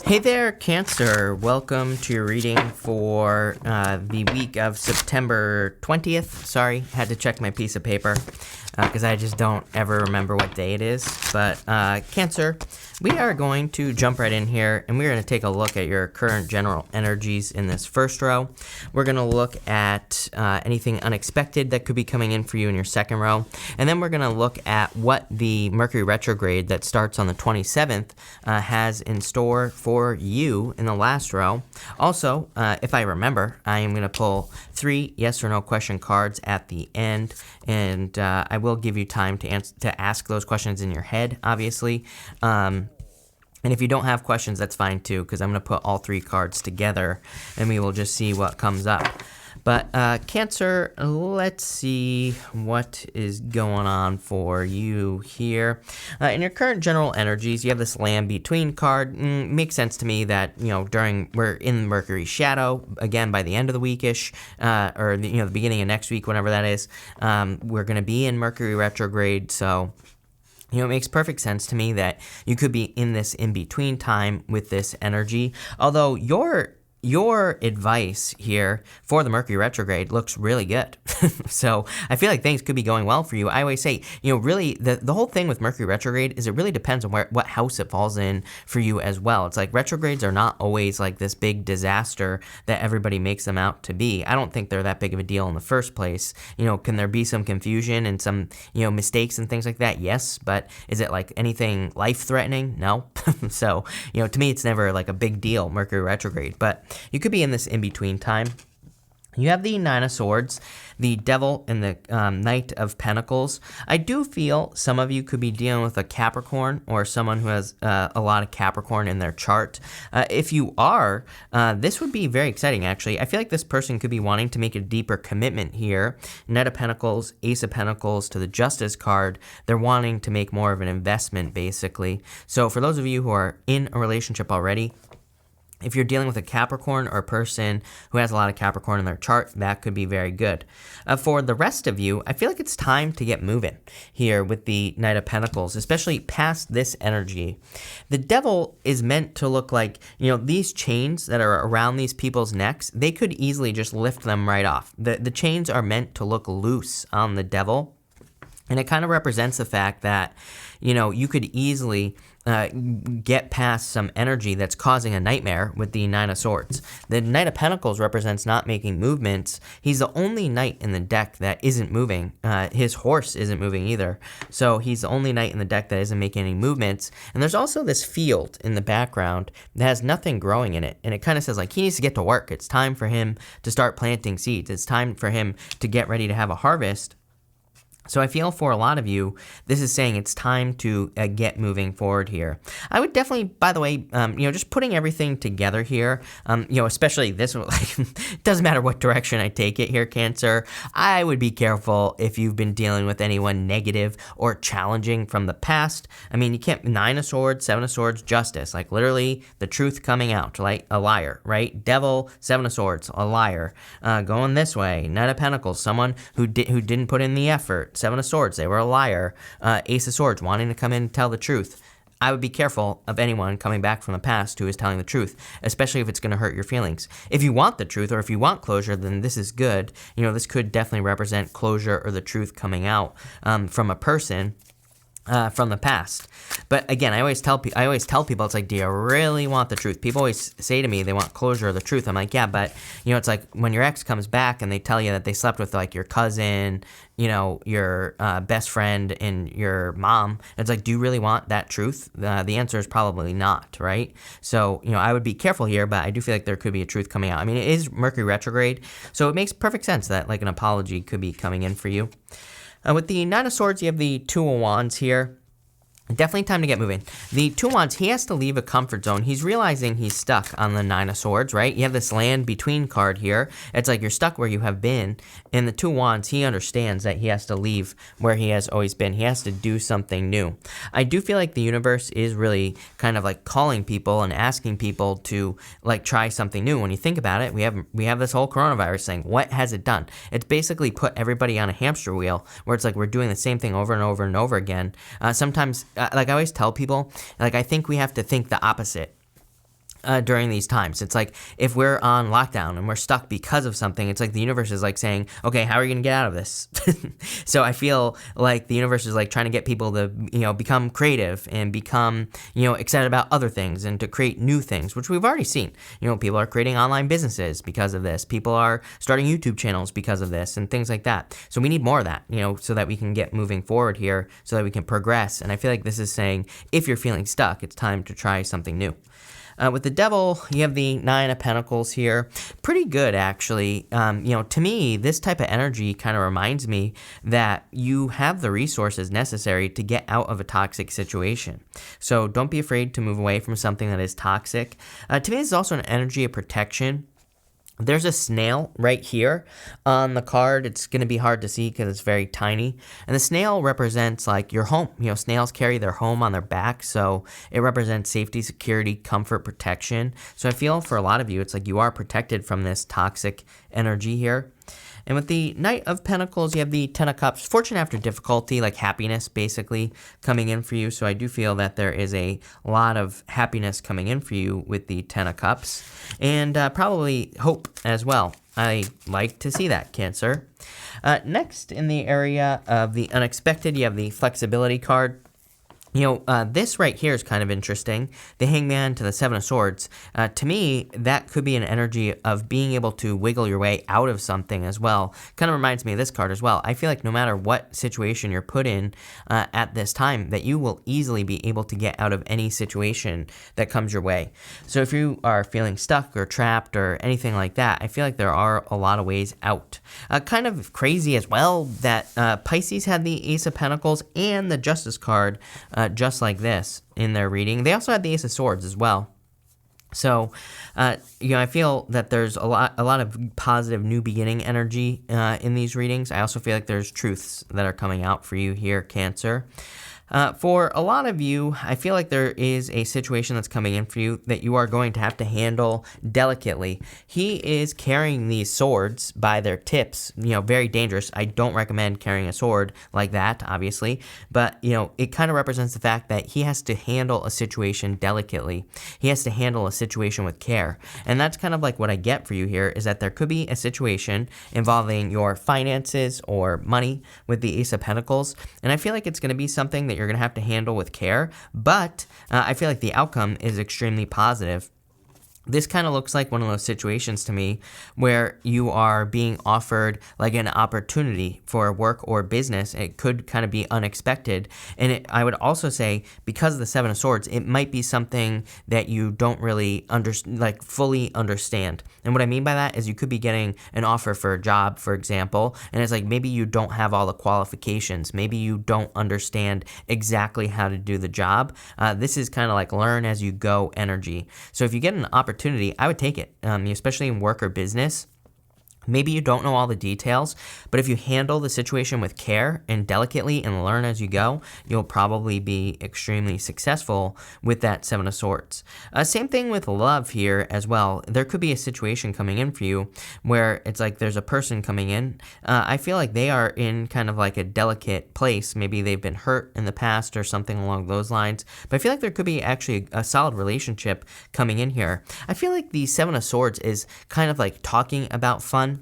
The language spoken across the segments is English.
Hey there, Cancer. Welcome to your reading for the week of September 20th. Sorry, had to check my piece of paper because I just don't ever remember what day it is. But Cancer, we are going to jump right in here and we're going to take a look at your current general energies in this first row. We're going to look at anything unexpected that could be coming in for you in your second row. And then we're going to look at what the Mercury retrograde that starts on the 27th has in store for you in the last row. Also, if I remember, I am going to pull 3 yes or no question cards at the end, and I will give you time to ask those questions in your head, obviously. And if you don't have questions, that's fine too, because I'm going to put all 3 cards together, and we will just see what comes up. But Cancer, let's see what is going on for you here. In your current general energies, you have this land between card. Makes sense to me that, we're in Mercury's shadow, again, by the end of the weekish, or the beginning of next week, whenever that is, we're going to be in Mercury retrograde, so it makes perfect sense to me that you could be in this in-between time with this energy, although your advice here for the Mercury retrograde looks really good. So I feel like things could be going well for you. I always say, really the whole thing with Mercury retrograde is it really depends on what house it falls in for you as well. It's like retrogrades are not always like this big disaster that everybody makes them out to be. I don't think they're that big of a deal in the first place. Can there be some confusion and some, mistakes and things like that? Yes, but is it like anything life-threatening? No. So, to me, it's never like a big deal, Mercury retrograde, but you could be in this in-between time. You have the Nine of Swords, the Devil, and the Knight of Pentacles. I do feel some of you could be dealing with a Capricorn or someone who has a lot of Capricorn in their chart. If you are, this would be very exciting, actually. I feel like this person could be wanting to make a deeper commitment here. Knight of Pentacles, Ace of Pentacles to the Justice card. They're wanting to make more of an investment, basically. So for those of you who are in a relationship already, if you're dealing with a Capricorn or a person who has a lot of Capricorn in their chart, that could be very good. For the rest of you, I feel like it's time to get moving here with the Knight of Pentacles, especially past this energy. The Devil is meant to look like, these chains that are around these people's necks, they could easily just lift them right off. The chains are meant to look loose on the Devil, and it kind of represents the fact that, you could easily get past some energy that's causing a nightmare with the Nine of Swords. The Knight of Pentacles represents not making movements. He's the only knight in the deck that isn't moving. His horse isn't moving either. So he's the only knight in the deck that isn't making any movements. And there's also this field in the background that has nothing growing in it. And it kind of says like he needs to get to work. It's time for him to start planting seeds. It's time for him to get ready to have a harvest. So I feel for a lot of you, this is saying it's time to get moving forward here. I would definitely, by the way, just putting everything together here, especially this, like, it doesn't matter what direction I take it here, Cancer. I would be careful if you've been dealing with anyone negative or challenging from the past. I mean, you can't, 9 of Swords, 7 of Swords, Justice, like literally the truth coming out, like a liar, right? Devil, 7 of Swords, a liar. Going this way, Knight of Pentacles, someone who didn't put in the effort. 7 of Swords, they were a liar. Ace of Swords, wanting to come in and tell the truth. I would be careful of anyone coming back from the past who is telling the truth, especially if it's going to hurt your feelings. If you want the truth or if you want closure, then this is good. This could definitely represent closure or the truth coming out from a person from the past. But again, I always tell people, it's like, do you really want the truth? People always say to me they want closure or the truth. I'm like, yeah, but it's like when your ex comes back and they tell you that they slept with like your cousin, your best friend and your mom. It's like, do you really want that truth? The answer is probably not, right? So, I would be careful here, but I do feel like there could be a truth coming out. I mean, it is Mercury retrograde, so it makes perfect sense that like an apology could be coming in for you. With the Nine of Swords, you have the Two of Wands here. Definitely time to get moving. The Two of Wands, he has to leave a comfort zone. He's realizing he's stuck on the Nine of Swords, right? You have this land between card here. It's like you're stuck where you have been. And the Two of Wands, he understands that he has to leave where he has always been. He has to do something new. I do feel like the universe is really kind of like calling people and asking people to like try something new. When you think about it, we have this whole coronavirus thing. What has it done? It's basically put everybody on a hamster wheel where it's like we're doing the same thing over and over and over again. Sometimes like I always tell people, like I think we have to think the opposite during these times. It's like if we're on lockdown and we're stuck because of something, it's like the universe is like saying, okay, how are you going to get out of this? So I feel like the universe is like trying to get people to, become creative and become, excited about other things and to create new things, which we've already seen. People are creating online businesses because of this. People are starting YouTube channels because of this and things like that. So we need more of that, so that we can get moving forward here, so that we can progress. And I feel like this is saying, if you're feeling stuck, it's time to try something new. With the Devil, you have the Nine of Pentacles here. Pretty good, actually. To me, this type of energy kind of reminds me that you have the resources necessary to get out of a toxic situation. So don't be afraid to move away from something that is toxic. To me, this is also an energy of protection. There's a snail right here on the card. It's going to be hard to see because it's very tiny. And the snail represents like your home. Snails carry their home on their back. So it represents safety, security, comfort, protection. So I feel for a lot of you, it's like you are protected from this toxic energy here. And with the Knight of Pentacles, you have the Ten of Cups. Fortune after difficulty, like happiness, basically, coming in for you. So I do feel that there is a lot of happiness coming in for you with the Ten of Cups. And probably hope as well. I like to see that, Cancer. Next, in the area of the unexpected, you have the Flexibility card. This right here is kind of interesting. The Hangman to the Seven of Swords. To me, that could be an energy of being able to wiggle your way out of something as well. Kind of reminds me of this card as well. I feel like no matter what situation you're put in at this time, that you will easily be able to get out of any situation that comes your way. So if you are feeling stuck or trapped or anything like that, I feel like there are a lot of ways out. Kind of crazy as well that Pisces had the Ace of Pentacles and the Justice card just like this in their reading. They also had the Ace of Swords as well. So, I feel that there's a lot of positive new beginning energy in these readings. I also feel like there's truths that are coming out for you here, Cancer. For a lot of you, I feel like there is a situation that's coming in for you that you are going to have to handle delicately. He is carrying these swords by their tips, very dangerous. I don't recommend carrying a sword like that, obviously, but, it kind of represents the fact that he has to handle a situation delicately. He has to handle a situation with care. And that's kind of like what I get for you here, is that there could be a situation involving your finances or money with the Ace of Pentacles, and I feel like it's going to be something that you're going to have to handle with care, but I feel like the outcome is extremely positive. This kind of looks like one of those situations to me where you are being offered like an opportunity for work or business. It could kind of be unexpected. And I would also say, because of the Seven of Swords, it might be something that you don't really fully understand. And what I mean by that is you could be getting an offer for a job, for example, and it's like maybe you don't have all the qualifications. Maybe you don't understand exactly how to do the job. This is kind of like learn as you go energy. So if you get an opportunity, I would take it, especially in work or business. Maybe you don't know all the details, but if you handle the situation with care and delicately and learn as you go, you'll probably be extremely successful with that Seven of Swords. Same thing with love here as well. There could be a situation coming in for you where it's like there's a person coming in. I feel like they are in kind of like a delicate place. Maybe they've been hurt in the past or something along those lines, but I feel like there could be actually a solid relationship coming in here. I feel like the Seven of Swords is kind of like talking about fun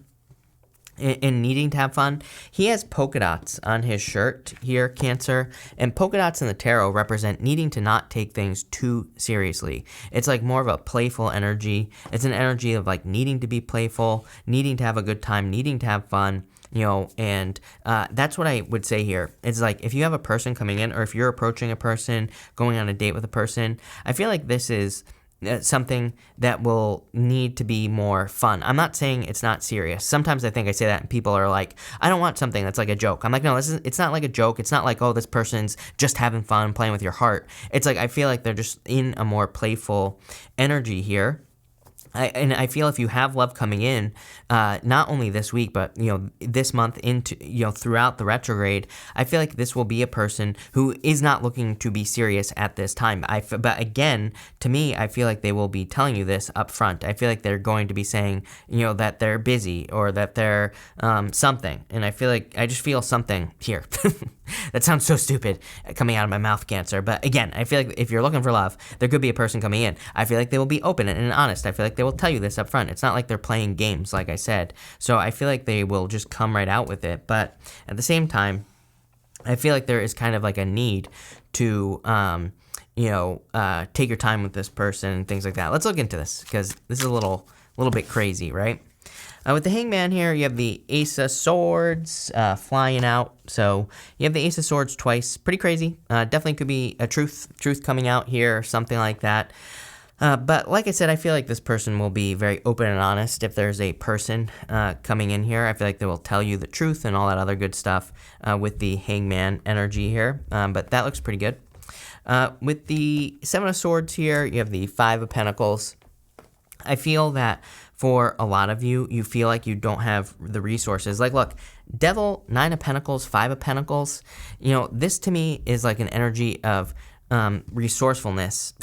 and needing to have fun. He has polka dots on his shirt here, Cancer, and polka dots in the tarot represent needing to not take things too seriously. It's like more of a playful energy. It's an energy of like needing to be playful, needing to have a good time, needing to have fun. And that's what I would say here. It's like if you have a person coming in, or if you're approaching a person, going on a date with a person, I feel like this is something that will need to be more fun. I'm not saying it's not serious. Sometimes I think I say that and people are like, I don't want something that's like a joke. I'm like, no, it's not like a joke. It's not like, oh, this person's just having fun playing with your heart. It's like I feel like they're just in a more playful energy here. I feel if you have love coming in, not only this week, but, this month into, throughout the retrograde, I feel like this will be a person who is not looking to be serious at this time. But again, to me, I feel like they will be telling you this up front. I feel like they're going to be saying, that they're busy or that they're something. And I just feel something here. That sounds so stupid coming out of my mouth, Cancer. But again, I feel like if you're looking for love, there could be a person coming in. I feel like they will be open and honest. I feel like they will tell you this up front. It's not like they're playing games, like I said. So I feel like they will just come right out with it. But at the same time, I feel like there is kind of like a need to, take your time with this person and things like that. Let's look into this because this is a little bit crazy, right? With the Hangman here, you have the Ace of Swords flying out. So you have the Ace of Swords twice. Pretty crazy. Definitely could be a truth coming out here or something like that. But like I said, I feel like this person will be very open and honest. If there's a person coming in here, I feel like they will tell you the truth and all that other good stuff with the Hangman energy here. But that looks pretty good. With the Seven of Swords here, you have the Five of Pentacles. I feel that for a lot of you, you feel like you don't have the resources. Like, look, Devil, Nine of Pentacles, Five of Pentacles, this to me is like an energy of resourcefulness.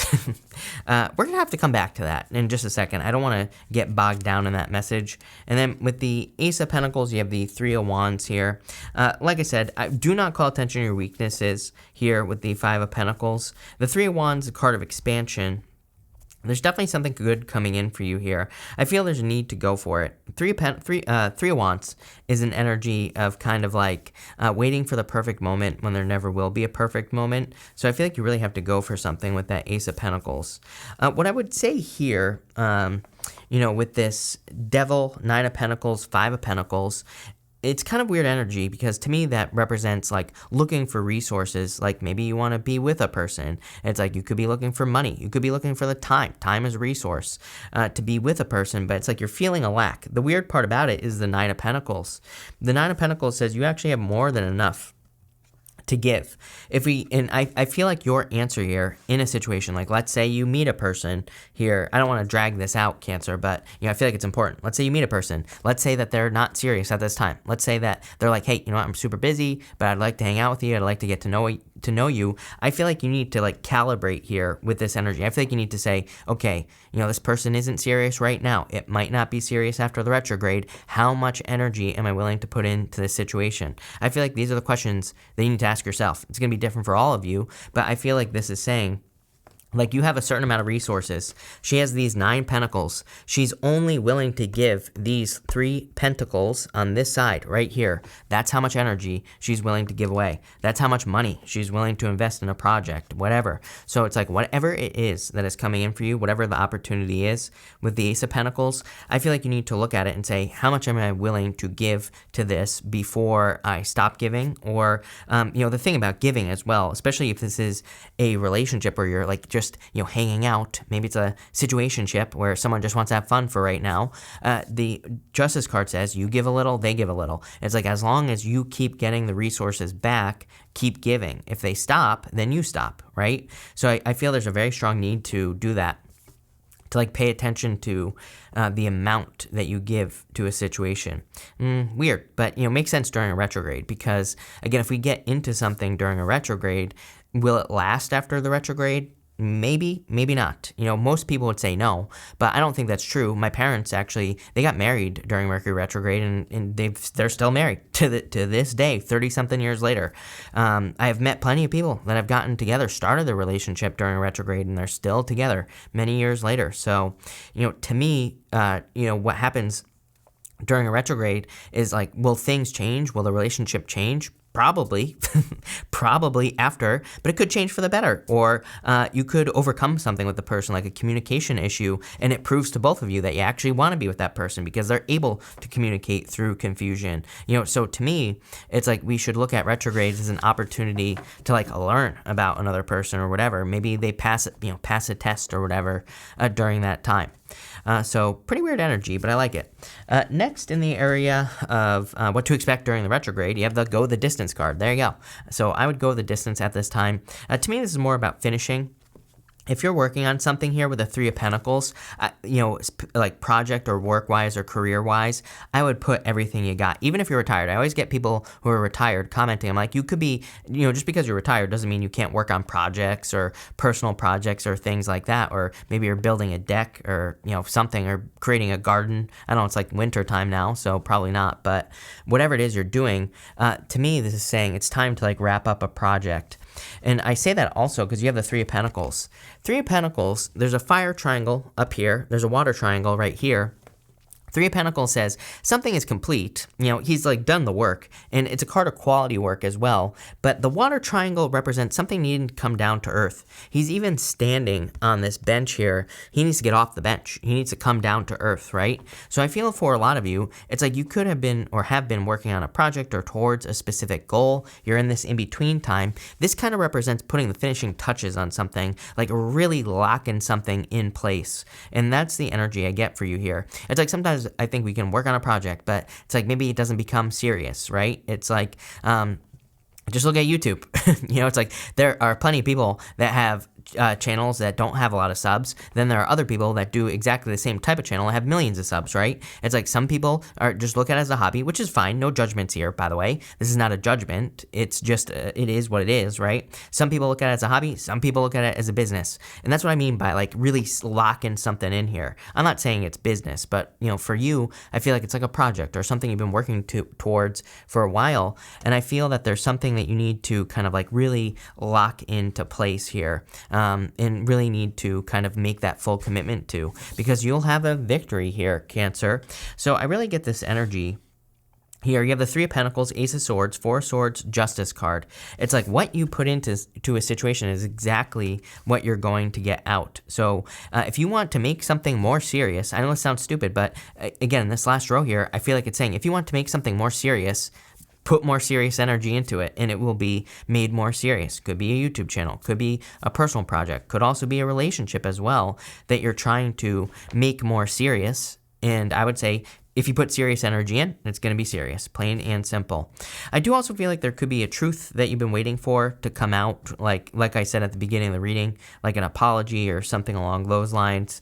We're going to have to come back to that in just a second. I don't want to get bogged down in that message. And then with the Ace of Pentacles, you have the Three of Wands here. Like I said, I do not call attention to your weaknesses here with the Five of Pentacles. The Three of Wands, a card of expansion. There's definitely something good coming in for you here. I feel there's a need to go for it. Three of Wands is an energy of kind of like waiting for the perfect moment when there never will be a perfect moment. So I feel like you really have to go for something with that Ace of Pentacles. What I would say here, with this Devil, Nine of Pentacles, Five of Pentacles, it's kind of weird energy because to me that represents like looking for resources. Like maybe you want to be with a person. It's like you could be looking for money. You could be looking for the time. Time is a resource to be with a person, but it's like you're feeling a lack. The weird part about it is the Nine of Pentacles. The Nine of Pentacles says you actually have more than enough to give. I feel like your answer here in a situation, like let's say you meet a person here, I don't want to drag this out, Cancer, but I feel like it's important. Let's say you meet a person. Let's say that they're not serious at this time. Let's say that they're like, hey, I'm super busy, but I'd like to hang out with you. I'd like to get to know you. I feel like you need to like calibrate here with this energy. I feel like you need to say, okay, this person isn't serious right now. It might not be serious after the retrograde. How much energy am I willing to put into this situation? I feel like these are the questions that you need to ask yourself. It's going to be different for all of you, but I feel like this is saying, like you have a certain amount of resources. She has these 9 pentacles. She's only willing to give these 3 pentacles on this side right here. That's how much energy she's willing to give away. That's how much money she's willing to invest in a project, whatever. So it's like whatever it is that is coming in for you, whatever the opportunity is with the Ace of Pentacles, I feel like you need to look at it and say, how much am I willing to give to this before I stop giving? Or, the thing about giving as well, especially if this is a relationship where you're like just hanging out, maybe it's a situationship where someone just wants to have fun for right now. The Justice card says you give a little, they give a little. It's like as long as you keep getting the resources back, keep giving. If they stop, then you stop, right? So I feel there's a very strong need to do that, to like pay attention to the amount that you give to a situation. Weird, but makes sense during a retrograde because again, if we get into something during a retrograde, will it last after the retrograde? Maybe, maybe not. Most people would say no, but I don't think that's true. My parents actually, they got married during Mercury retrograde and they're still married to this day, 30-something years later. I have met plenty of people that have gotten together, started their relationship during a retrograde, and they're still together many years later. So, to me, what happens during a retrograde is like, will things change? Will the relationship change? Probably, probably after, but it could change for the better. Or you could overcome something with the person, like a communication issue, and it proves to both of you that you actually want to be with that person because they're able to communicate through confusion. So to me, it's like we should look at retrogrades as an opportunity to like learn about another person or whatever. Maybe they pass a test or whatever during that time. So pretty weird energy, but I like it. Next in the area of what to expect during the retrograde, you have the go the distance card. There you go. So I would go the distance at this time. To me, this is more about finishing. if you're working on something here with the Three of Pentacles, like project or work-wise or career-wise, I would put everything you got. Even if you're retired, I always get people who are retired commenting. I'm like, you could be, just because you're retired doesn't mean you can't work on projects or personal projects or things like that. Or maybe you're building a deck or, something, or creating a garden. I don't know, it's like winter time now, so probably not. But whatever it is you're doing, to me, this is saying it's time to like wrap up a project. And I say that also because you have the Three of Pentacles. Three of Pentacles, there's a fire triangle up here. There's a water triangle right here. Three of Pentacles says something is complete. He's like done the work, and it's a card of quality work as well. But the water triangle represents something needing to come down to earth. He's even standing on this bench here. He needs to get off the bench. He needs to come down to earth, right? So I feel for a lot of you, it's like you could have been or have been working on a project or towards a specific goal. You're in this in-between time. This kind of represents putting the finishing touches on something, like really locking something in place. And that's the energy I get for you here. It's like sometimes I think we can work on a project, but it's like maybe it doesn't become serious, right? It's like, just look at YouTube. It's like there are plenty of people that have channels that don't have a lot of subs. Then there are other people that do exactly the same type of channel and have millions of subs, right? It's like some people are just look at it as a hobby, which is fine. No judgments here, by the way. This is not a judgment. It's just, it is what it is, right? Some people look at it as a hobby. Some people look at it as a business. And that's what I mean by like really locking something in here. I'm not saying it's business, but for you, I feel like it's like a project or something you've been working towards for a while. And I feel that there's something that you need to kind of like really lock into place here. And really need to kind of make that full commitment to, because you'll have a victory here, Cancer. So I really get this energy here. You have the Three of Pentacles, Ace of Swords, Four of Swords, Justice card. It's like what you put into a situation is exactly what you're going to get out. So if you want to make something more serious, I know it sounds stupid, but again, this last row here, I feel like it's saying if you want to make something more serious, put more serious energy into it, and it will be made more serious. Could be a YouTube channel, could be a personal project, could also be a relationship as well that you're trying to make more serious. And I would say if you put serious energy in, it's going to be serious, plain and simple. I do also feel like there could be a truth that you've been waiting for to come out, like I said at the beginning of the reading, like an apology or something along those lines.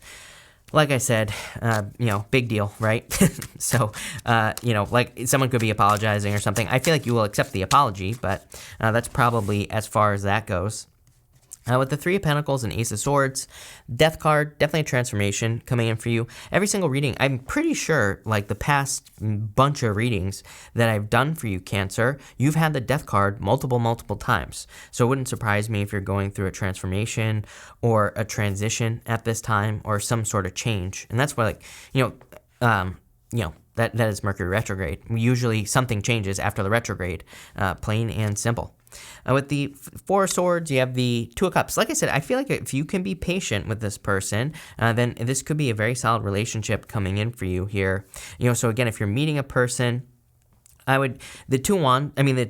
Like I said, big deal, right? So, like someone could be apologizing or something. I feel like you will accept the apology, but that's probably as far as that goes. With the Three of Pentacles and Ace of Swords, Death card, definitely a transformation coming in for you. Every single reading, I'm pretty sure, like the past bunch of readings that I've done for you, Cancer, you've had the Death card multiple times. So it wouldn't surprise me if you're going through a transformation or a transition at this time or some sort of change. And that's why, that is Mercury retrograde. Usually something changes after the retrograde, plain and simple. With the Four of Swords, you have the Two of Cups. Like I said, I feel like if you can be patient with this person, then this could be a very solid relationship coming in for you here. So again, if you're meeting a person, the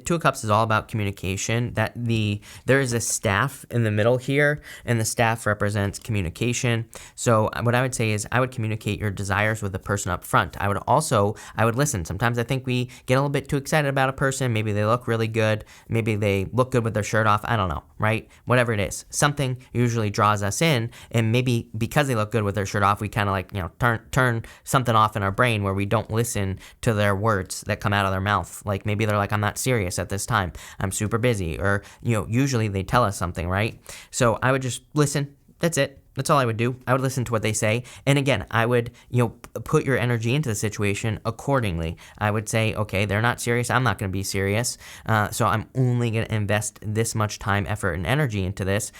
Two of Cups is all about communication. There is a staff in the middle here, and the staff represents communication. So what I would say is I would communicate your desires with the person up front. I would listen. Sometimes I think we get a little bit too excited about a person. Maybe they look really good. Maybe they look good with their shirt off. I don't know, right? Whatever it is. Something usually draws us in, and maybe because they look good with their shirt off, we kind of turn something off in our brain where we don't listen to their words that come out of their mouth. Like maybe they're like, I'm not serious at this time. I'm super busy. Or, usually they tell us something, right? So I would just listen. That's it. That's all I would do. I would listen to what they say. And again, I would, put your energy into the situation accordingly. I would say, okay, they're not serious. I'm not going to be serious. So I'm only going to invest this much time, effort, and energy into this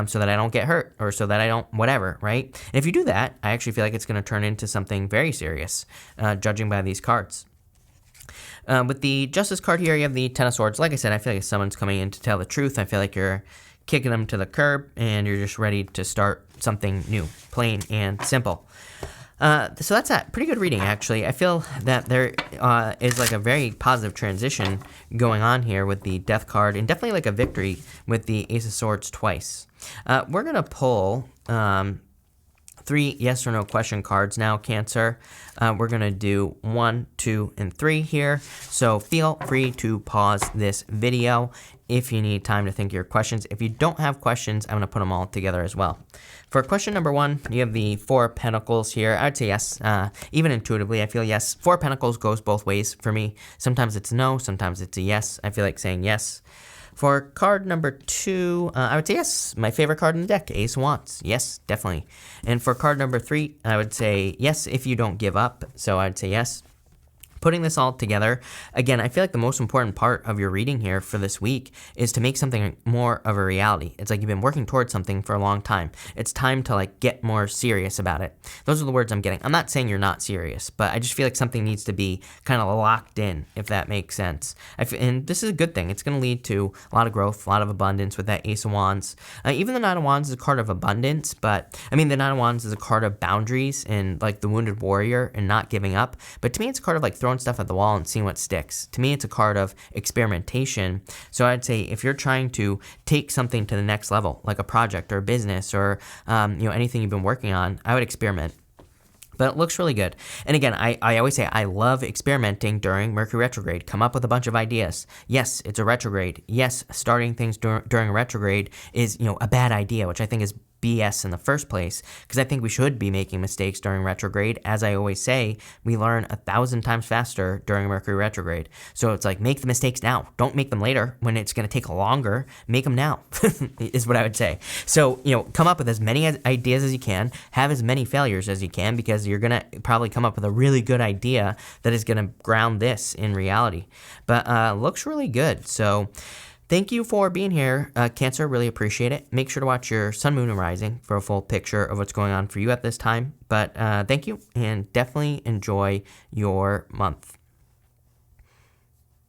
so that I don't get hurt or so that I don't whatever, right? And if you do that, I actually feel like it's going to turn into something very serious, judging by these cards. With the Justice card here, you have the Ten of Swords. Like I said, I feel like if someone's coming in to tell the truth, I feel like you're kicking them to the curb and you're just ready to start something new, plain and simple. So that's that. Pretty good reading, actually. I feel that there is like a very positive transition going on here with the Death card and definitely like a victory with the Ace of Swords twice. We're going to pull 3 yes or no question cards now, Cancer. We're going to do 1, 2, and 3 here. So feel free to pause this video if you need time to think of your questions. If you don't have questions, I'm going to put them all together as well. For question number 1, you have the 4 of Pentacles here. I would say yes. Even intuitively, I feel yes. 4 of Pentacles goes both ways for me. Sometimes it's no, sometimes it's a yes. I feel like saying yes. For card number 2, I would say yes. My favorite card in the deck, Ace of Wands. Yes, definitely. And for card number 3, I would say yes if you don't give up. So I would say yes. Putting this all together, again, I feel like the most important part of your reading here for this week is to make something more of a reality. It's like you've been working towards something for a long time. It's time to like get more serious about it. Those are the words I'm getting. I'm not saying you're not serious, but I just feel like something needs to be kind of locked in, if that makes sense. And this is a good thing. It's going to lead to a lot of growth, a lot of abundance with that Ace of Wands. Even the Knight of Wands is a card of abundance, but I mean, the Knight of Wands is a card of boundaries and like the wounded warrior and not giving up. But to me, it's a card of like throwing stuff at the wall and seeing what sticks. To me, it's a card of experimentation. So I'd say if you're trying to take something to the next level, like a project or a business or anything you've been working on, I would experiment. But it looks really good. And again, I always say I love experimenting during Mercury retrograde. Come up with a bunch of ideas. Yes, it's a retrograde. Yes, starting things during a retrograde is a bad idea, which I think is BS in the first place, because I think we should be making mistakes during retrograde. As I always say, we learn 1,000 times faster during Mercury retrograde. So it's like, make the mistakes now. Don't make them later when it's going to take longer. Make them now is what I would say. So, come up with as many ideas as you can, have as many failures as you can, because you're going to probably come up with a really good idea that is going to ground this in reality. But looks really good. So thank you for being here, Cancer. Really appreciate it. Make sure to watch your sun, moon, and rising for a full picture of what's going on for you at this time. But thank you, and definitely enjoy your month.